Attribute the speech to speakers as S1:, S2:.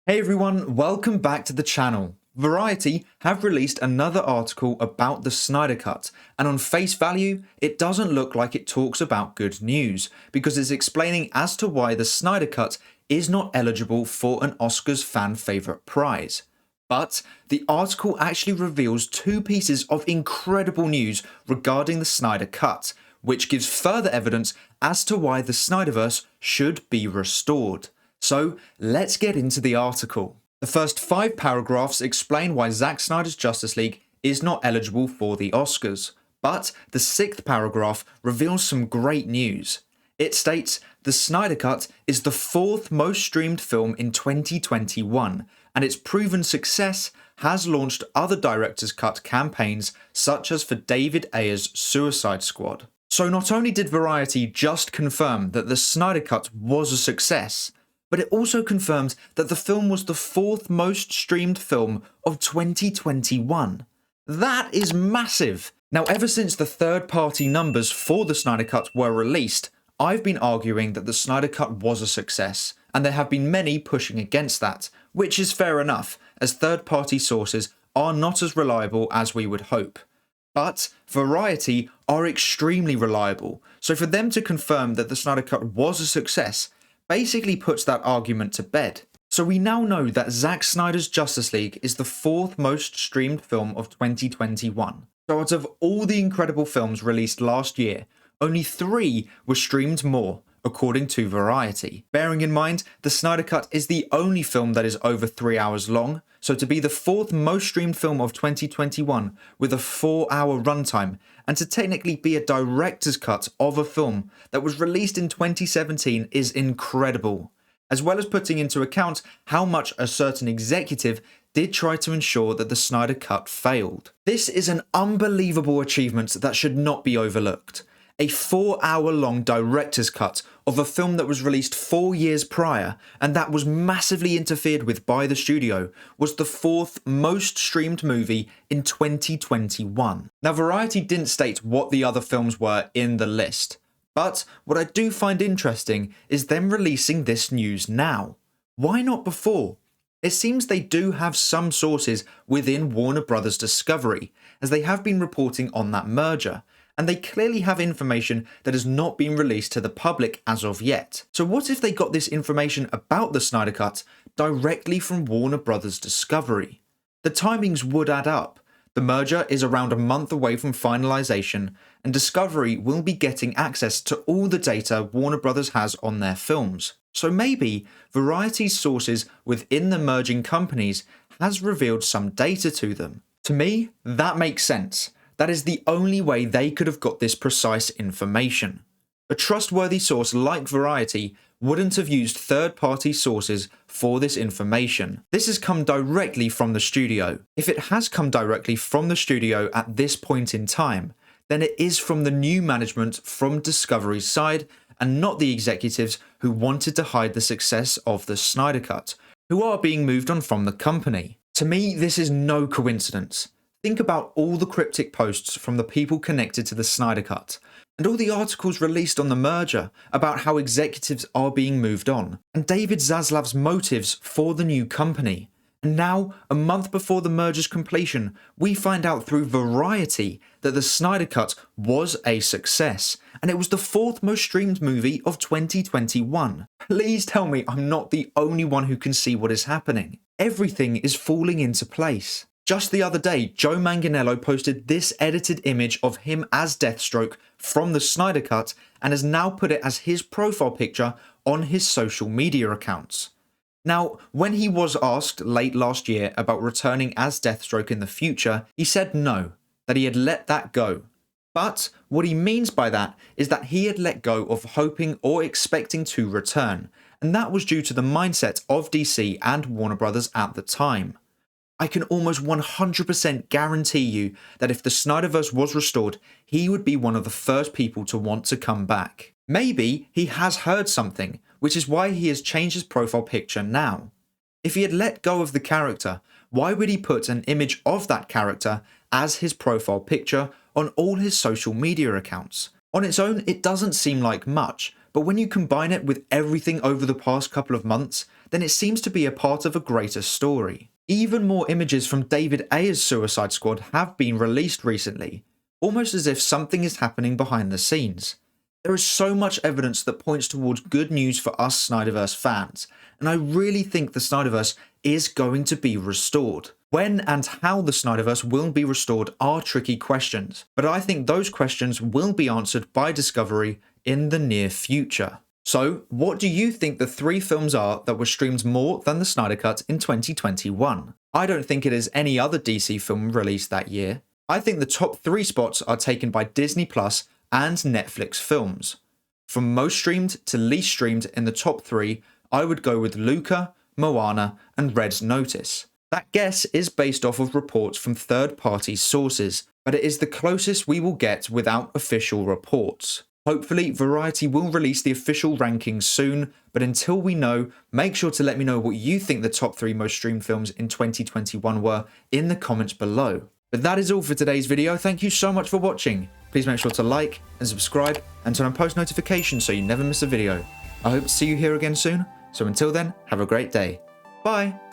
S1: Hey everyone, welcome back to the channel. Variety have released another article about the Snyder Cut, and on face value, it doesn't look like it talks about good news, because it's explaining as to why the Snyder Cut is not eligible for an Oscars fan favourite prize. But the article actually reveals two pieces of incredible news regarding the Snyder Cut, which gives further evidence as to why the Snyderverse should be restored. So let's get into the article. The first 5 paragraphs explain why Zack Snyder's Justice League is not eligible for the Oscars, but the 6th paragraph reveals some great news. It states, the Snyder Cut is the 4th most streamed film in 2021, and its proven success has launched other director's cut campaigns such as for David Ayer's Suicide Squad. So not only did Variety just confirm that the Snyder Cut was a success, but it also confirmed that the film was the 4th most streamed film of 2021. That is massive! Now, ever since the third-party numbers for the Snyder Cut were released, I've been arguing that the Snyder Cut was a success, and there have been many pushing against that, which is fair enough, as third-party sources are not as reliable as we would hope. But Variety are extremely reliable, so for them to confirm that the Snyder Cut was a success basically puts that argument to bed. So we now know that Zack Snyder's Justice League is the 4th most streamed film of 2021. So out of all the incredible films released last year, only 3 were streamed more, according to Variety. Bearing in mind, the Snyder Cut is the only film that is over 3 hours long, so to be the 4th most streamed film of 2021 with a 4-hour runtime, and to technically be a director's cut of a film that was released in 2017 is incredible, as well as putting into account how much a certain executive did try to ensure that the Snyder Cut failed. This is an unbelievable achievement that should not be overlooked. A 4-hour-long director's cut of a film that was released 4 years prior and that was massively interfered with by the studio was the 4th most streamed movie in 2021. Now, Variety didn't state what the other films were in the list, but what I do find interesting is them releasing this news now. Why not before? It seems they do have some sources within Warner Bros. Discovery, as they have been reporting on that merger, and they clearly have information that has not been released to the public as of yet. So what if they got this information about the Snyder Cut directly from Warner Bros. Discovery? The timings would add up. The merger is around a month away from finalisation, and Discovery will be getting access to all the data Warner Bros. Has on their films. So maybe Variety's sources within the merging companies has revealed some data to them. To me, that makes sense. That is the only way they could have got this precise information. A trustworthy source like Variety wouldn't have used third-party sources for this information. This has come directly from the studio. If it has come directly from the studio at this point in time, then it is from the new management from Discovery's side and not the executives who wanted to hide the success of the Snyder Cut, who are being moved on from the company. To me, this is no coincidence. Think about all the cryptic posts from the people connected to the Snyder Cut, and all the articles released on the merger about how executives are being moved on, and David Zaslav's motives for the new company. And now, a month before the merger's completion, we find out through Variety that the Snyder Cut was a success, and it was the 4th most streamed movie of 2021. Please tell me I'm not the only one who can see what is happening. Everything is falling into place. Just the other day, Joe Manganiello posted this edited image of him as Deathstroke from the Snyder Cut and has now put it as his profile picture on his social media accounts. Now, when he was asked late last year about returning as Deathstroke in the future, he said no, that he had let that go. But what he means by that is that he had let go of hoping or expecting to return, and that was due to the mindset of DC and Warner Bros. At the time. I can almost 100% guarantee you that if the Snyderverse was restored, he would be one of the first people to want to come back. Maybe he has heard something, which is why he has changed his profile picture now. If he had let go of the character, why would he put an image of that character as his profile picture on all his social media accounts? On its own, it doesn't seem like much, but when you combine it with everything over the past couple of months, then it seems to be a part of a greater story. Even more images from David Ayer's Suicide Squad have been released recently, almost as if something is happening behind the scenes. There is so much evidence that points towards good news for us Snyderverse fans, and I really think the Snyderverse is going to be restored. When and how the Snyderverse will be restored are tricky questions, but I think those questions will be answered by Discovery in the near future. So, what do you think the 3 films are that were streamed more than the Snyder Cut in 2021? I don't think it is any other DC film released that year. I think the top 3 spots are taken by Disney Plus and Netflix films. From most streamed to least streamed in the top 3, I would go with Luca, Moana, and Red Notice. That guess is based off of reports from third-party sources, but it is the closest we will get without official reports. Hopefully, Variety will release the official rankings soon, but until we know, make sure to let me know what you think the top 3 most streamed films in 2021 were in the comments below. But that is all for today's video. Thank you so much for watching. Please make sure to like and subscribe and turn on post notifications so you never miss a video. I hope to see you here again soon, so until then, have a great day. Bye!